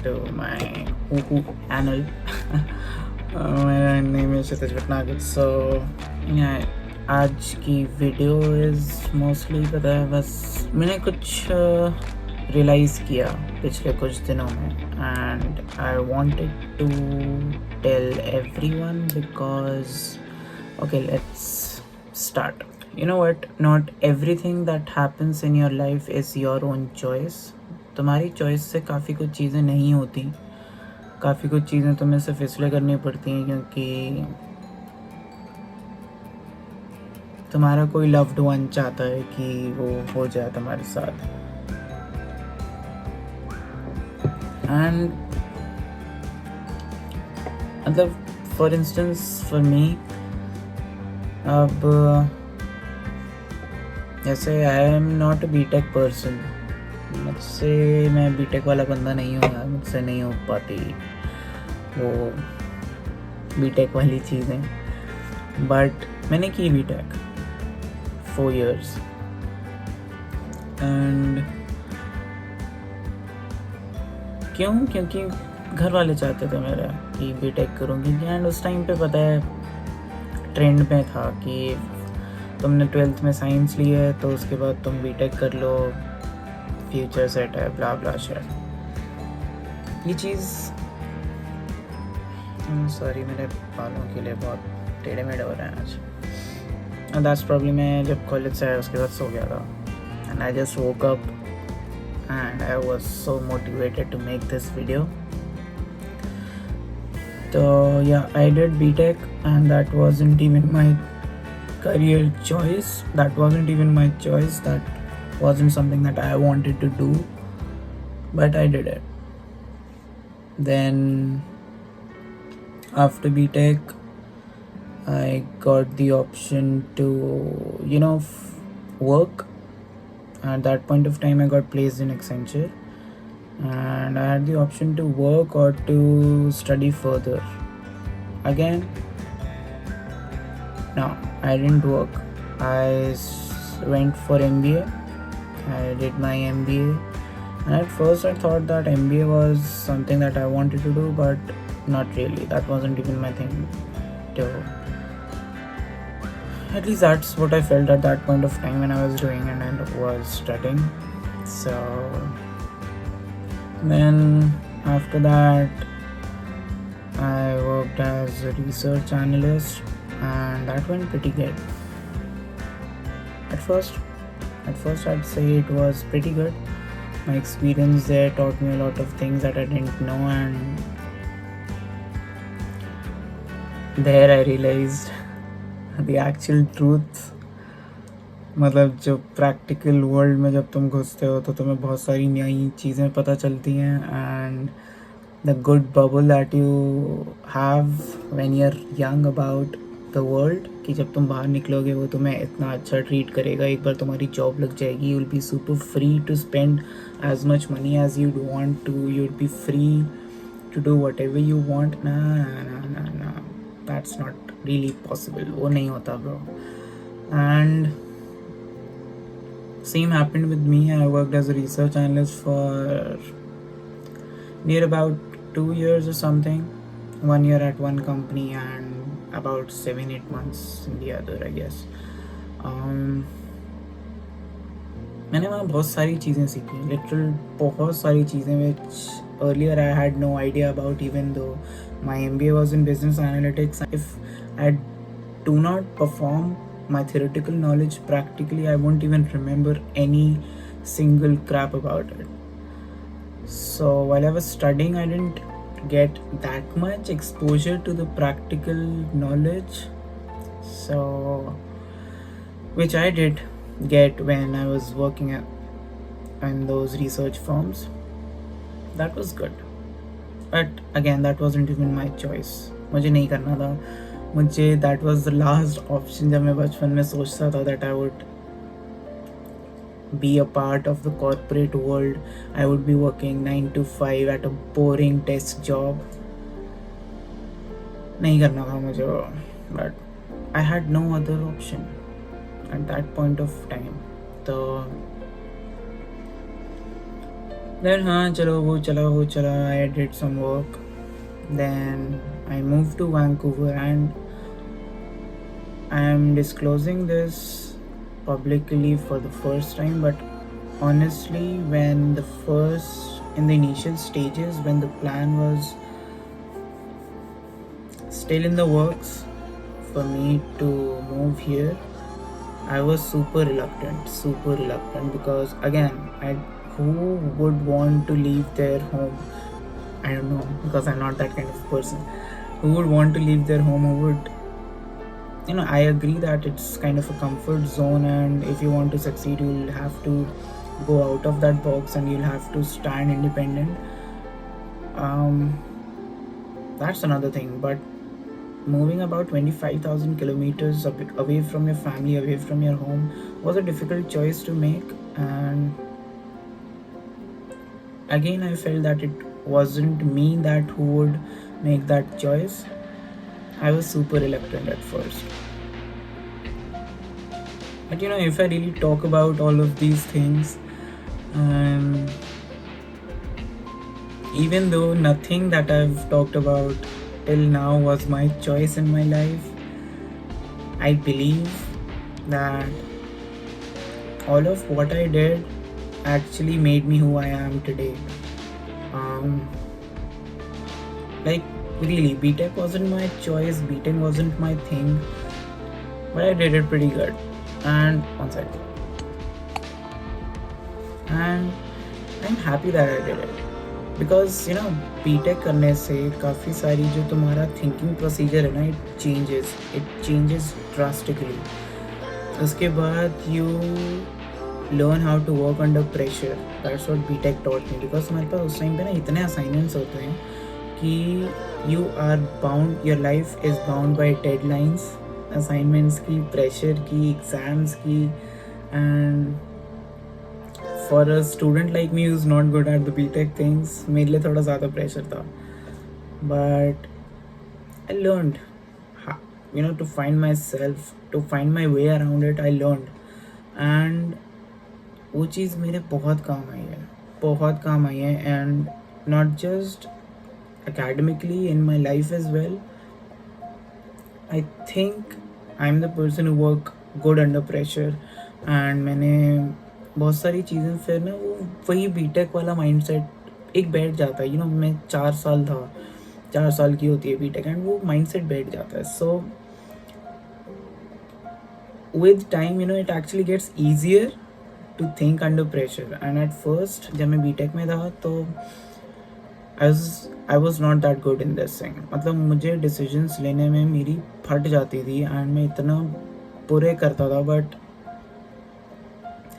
to my channel. मेरा name है Satish Bhatnagar. So yeah, आज की वीडियो इज़ मोस्टली पता है बस मैंने कुछ रियलाइज़ किया पिछले कुछ दिनों में and I wanted to tell everyone because okay, let's start. You know what, not everything that happens in your life is your own choice. तुम्हारी चॉइस से काफ़ी कुछ चीज़ें नहीं होती, काफ़ी कुछ चीज़ें तुम्हें सिर्फ इसलिए करनी पड़ती हैं क्योंकि तुम्हारा कोई लव्ड वन चाहता है कि वो हो जाए तुम्हारे साथ. एंड मतलब फॉर इंस्टेंस फॉर मी, अब जैसे I am not a BTech person. मुझसे मैं बीटेक वाला बंदा नहीं हूँ यार, मुझसे नहीं हो पाती वो बीटेक वाली चीज़ें. बट मैंने की बीटेक 4 years एंड क्यों? क्योंकि घर वाले चाहते थे मेरा कि बीटेक करूँगी. एंड उस टाइम पे पता है ट्रेंड में था कि तुमने 12th में साइंस ली है तो उसके बाद तुम बीटेक कर लो, फ्यूचर सेट है, ब्ला ब्ला शेयर. ये चीज़ सॉरी मेरे बालों के लिए बहुत टेढ़े मेढ़े हो रहे हैं आज. And that's problem. मैं जब कॉलेज से आया उसके बाद सो गया था and I just woke up and I was so motivated to make this video. तो या I did BTech and that wasn't even my career choice. That wasn't even my choice. That wasn't something that I wanted to do, but I did it. Then after BTech I got the option to work. At that point of time I got placed in Accenture and I had the option to work or to study further. Again, no, I didn't work. I went for MBA. I did my MBA. And at first I thought that MBA was something that I wanted to do, but not really. That wasn't even my thing. At least that's what I felt at that point of time when I was doing and I was studying. So then after that I worked as a research analyst. And that went pretty good. At first I'd say it was pretty good. My experience there taught me a lot of things that I didn't know, and there I realized the actual truth. मतलब जो practical world में जब तुम घुसते हो तो तुम्हें बहुत सारी नई चीज़ें पता चलती हैं. And the good bubble that you have when you are young about the world, कि जब तुम बाहर निकलोगे वो तुम्हें इतना अच्छा ट्रीट करेगा. एक बार तुम्हारी जॉब लग जाएगी, you will be super free to spend as much money as you want to. You will be free to do whatever you want. ना, दैट्स नॉट रियली पॉसिबल. वो नहीं होता bro. And same happened with me. I worked as a research analyst for near about 2 years or something. 1 year at one company and about 7-8 months in the other, I guess. मैंने वहाँ बहुत सारी चीज़ें सीखी, literal बहुत सारी चीज़ें which earlier I had no idea about, even though my MBA was in business analytics. If I do not perform my theoretical knowledge practically, I won't even remember any single crap about it. So while I was studying, I didn't get that much exposure to the practical knowledge, so which I did get when I was working in those research firms. That was good, but again that wasn't even my choice. मुझे नहीं करना था. मुझे that was the last option. जब मैं बचपन में सोचता था that I would be a part of the corporate world, I would be working 9 to 5 at a boring desk job. नहीं करना था मुझे, but I had no other option at that point of time. तो Then हाँ चलो वो चला, I did some work. Then I moved to Vancouver, and I am disclosing this publicly for the first time, but honestly, in the initial stages, when the plan was still in the works for me to move here, I was super reluctant because again, who would want to leave their home? I don't know, because I'm not that kind of person. Who would want to leave their home? Who would, I agree that it's kind of a comfort zone, and if you want to succeed, you'll have to go out of that box and you'll have to stand independent. That's another thing, but moving about 25,000 kilometers away from your family, away from your home, was a difficult choice to make. And again, I felt that it wasn't me that who would make that choice. I was super reluctant at first. But if I really talk about all of these things, even though nothing that I've talked about till now was my choice in my life, I believe that all of what I did actually made me who I am today. Like really, BTech wasn't my choice, BTech wasn't my thing, but I did it pretty good. And one second. And I'm happy that I did it. Because BTech करने से काफ़ी सारी जो तुम्हारा thinking procedure है ना, it changes drastically. उसके बाद you learn how to work under pressure. That's what BTech taught me. Because हमारे पास उस टाइम पे ना इतने असाइनमेंट्स होते हैं कि you are bound, your life is bound by deadlines, assignments की, प्रेशर की, एग्ज़ाम्स की. And for a student like me who's not good at the BTech things, मेरे लिए थोड़ा ज़्यादा प्रेशर था. But I learned, to find myself, to find my way around it. I learned, and वो चीज़ मेरे बहुत काम आई है, and not just academically, in my life as well. I think I'm the person who work good under pressure, and मैंने बहुत सारी चीज़ें फिर ना वही बीटेक वाला माइंडसेट एक बैठ जाता है. मैं 4 साल की होती है बीटेक, एंड वो माइंडसेट बैठ जाता है. So with time it actually gets easier to think under pressure. And at first जब मैं बीटेक में था तो I was not that good in this thing. मतलब मुझे डिसीजंस लेने में मेरी फट जाती थी, एंड मैं इतना बुरे करता था, बट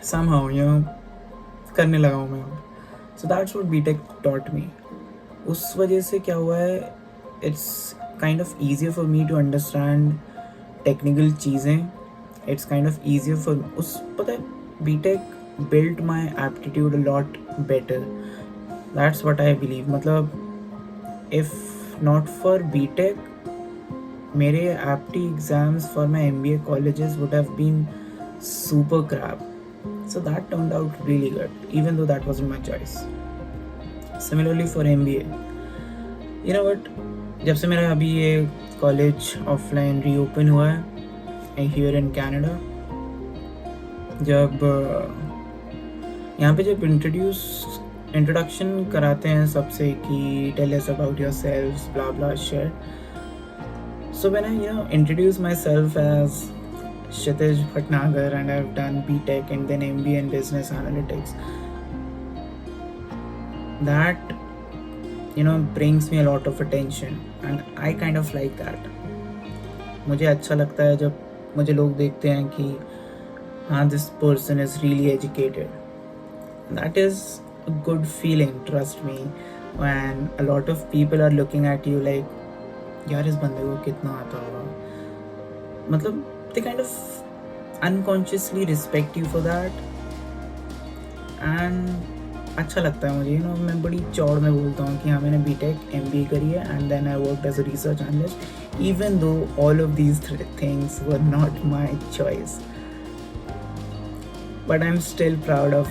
somehow करने लगा हूँ मैं. So that's what BTech taught me. उस वजह से क्या हुआ है, it's kind of easier for me to understand technical चीज़ें. It's kind of easier for पता है, BTech built my aptitude a lot better. That's what I believe. मतलब इफ़ नॉट फॉर बीटेक, मेरे एप्टी exams for my MBA colleges would have been super crap. So that turned out really good, even though that wasn't my choice. Similarly for MBA, what, जब से मेरा अभी ये college offline reopen हुआ है here in Canada, जब यहाँ पे जब इंट्रोडक्शन कराते हैं सबसे कि tell us about yourselves, blah blah share. So when I introduce myself as Kshitij Bhatnagar, and I've done BTech and then MBA in Business Analytics, that brings me a lot of attention, and I kind of like that. मुझे अच्छा लगता है जब मुझे लोग देखते हैं कि हाँ, this person is really educated. That is a good feeling, trust me, when a lot of people are looking at you like, यार इस बंदे को कितना आता होगा. मतलब they kind of unconsciously respect you for that, and अच्छा लगता है मुझे. मैं बड़ी चौड़ में बोलता हूँ कि हाँ, मैंने BTech MBA करी है, and then I worked as a research analyst, even though all of these things were not my choice. But I'm still proud of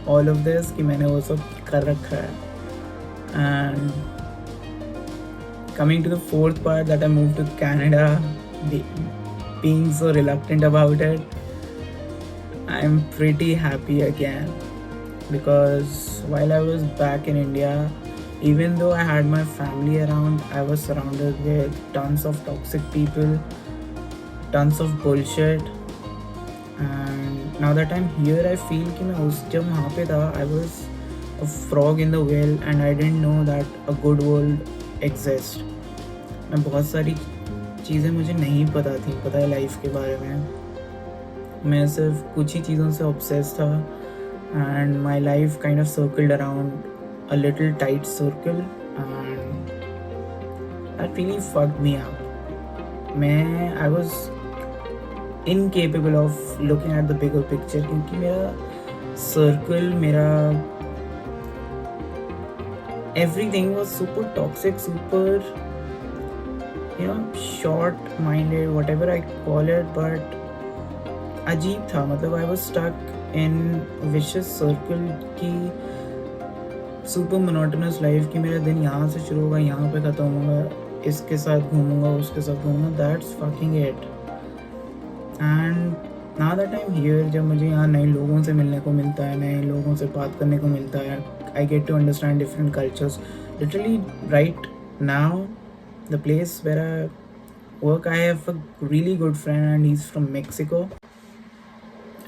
all of this कि मैंने वो सब कर रखा है. And coming to the fourth part, that I moved to Canada, being so reluctant about it, I'm pretty happy again, because while I was back in India, even though I had my family around, I was surrounded with tons of toxic people, tons of bullshit. And now that I'm here, I feel कि मैं जब वहाँ पे था, I was a frog in the well and I didn't know that a good world exists. मैं बहुत सारी चीज़ें मुझे नहीं पता है लाइफ के बारे में. मैं सिर्फ कुछ ही चीज़ों से ऑब्सेस था, and my life kind of circled around a little tight circle, and that really fucked me up. I was incapable of looking at the bigger picture, क्योंकि मेरा circle, मेरा everything was super toxic, super, short minded, whatever I call it, but अजीब था. मतलब I was stuck in vicious circle की super monotonous life कि मेरा दिन यहाँ से शुरू होगा, यहाँ पे ख़त्म होगा, इसके साथ घूमूंगा, उसके साथ घूमूंगा. That's fucking it. And now that I'm here, जब मुझे यहाँ नए लोगों से मिलने को मिलता है, नए लोगों से बात करने को मिलता है, I get to understand different cultures. Literally right now, the place where I work, I have a really good friend and he's from Mexico.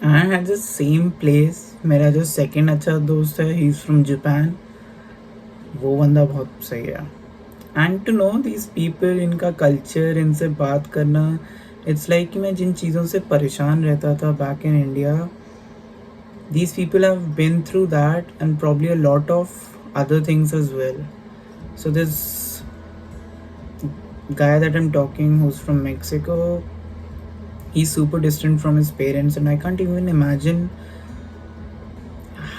And at the same place, मेरा जो second अच्छा दोस्त है, he's from Japan. वो बंदा बहुत सही है. And to know these people, इनका culture, इनसे बात करना, it's like कि मैं जिन चीज़ों से परेशान रहता था back in India, these people have been through that and probably a lot of other things as well. So this guy that I'm talking, who's from Mexico, he's super distant from his parents, and I can't even imagine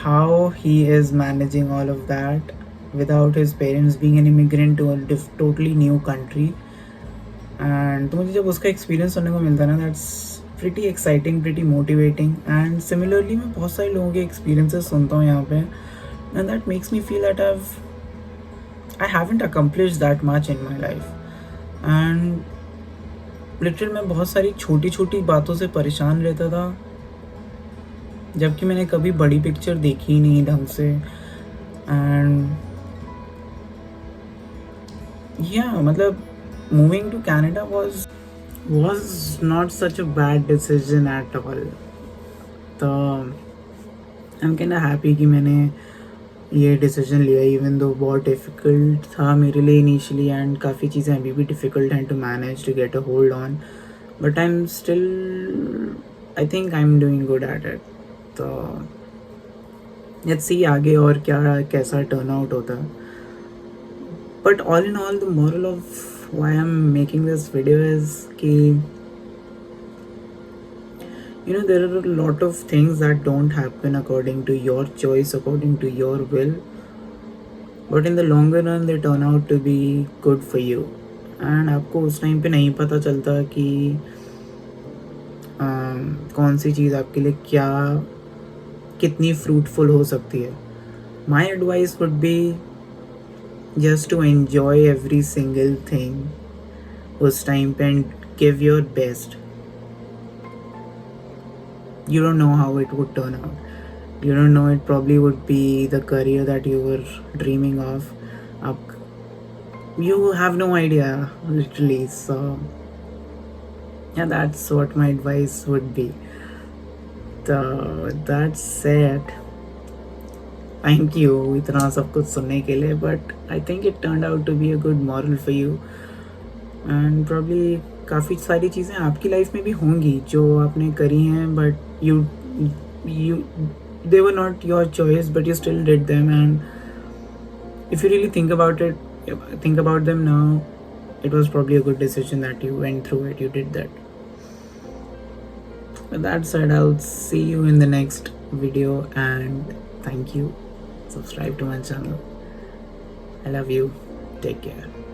how he is managing all of that without his parents, being an immigrant to a totally new country. And तो मुझे जब उसका experience सुनने को मिलता है ना, that's pretty exciting, pretty motivating. And similarly मैं बहुत सारे लोगों के एक्सपीरियंसेस सुनता हूँ यहाँ पे, and that makes me feel that I haven't accomplished that much in my life. And literal मैं बहुत सारी छोटी छोटी बातों से परेशान रहता था, जबकि मैंने कभी बड़ी पिक्चर देखी ही नहीं ढंग से. एंड मतलब moving to Canada was not such a bad decision at all. तो I'm kind of happy कि मैंने ये डिसीजन लिया, इवन दो बहुत डिफ़िकल्ट था मेरे लिए इनिशियली, एंड काफ़ी चीज़ें अभी भी डिफ़िकल्ट हैं to manage, to get a hold on, but I am still, I think I am doing good at it. तो लेट्स सी आगे और क्या कैसा टर्न आउट होता है. But all in all, the moral of why I'm making this video is कि there are a lot of things that don't happen according to your choice, according to your will, but in the longer run they turn out to be good for you. and आपको उस time पे नहीं पता चलता कि कौन सी चीज़ आपके लिए क्या कितनी फ्रूटफुल हो सकती है. My advice would be just to enjoy every single thing उस टाइम पे and give your best. You don't know how it would turn out. You don't know, it probably would be the career that you were dreaming of. You have no idea, literally. So yeah, that's what my advice would be. So that said, thank you इतना सब कुछ सुनने के लिए, but I think it turned out to be a good moral for you. And probably काफ़ी सारी चीज़ें आपकी लाइफ में भी होंगी जो आपने करी हैं, but you they were not your choice, but you still did them. And if you really think about them now, it was probably a good decision that you went through it, you did that. With that said, I'll see you in the next video, and thank you. Subscribe to my channel. I love you. Take care.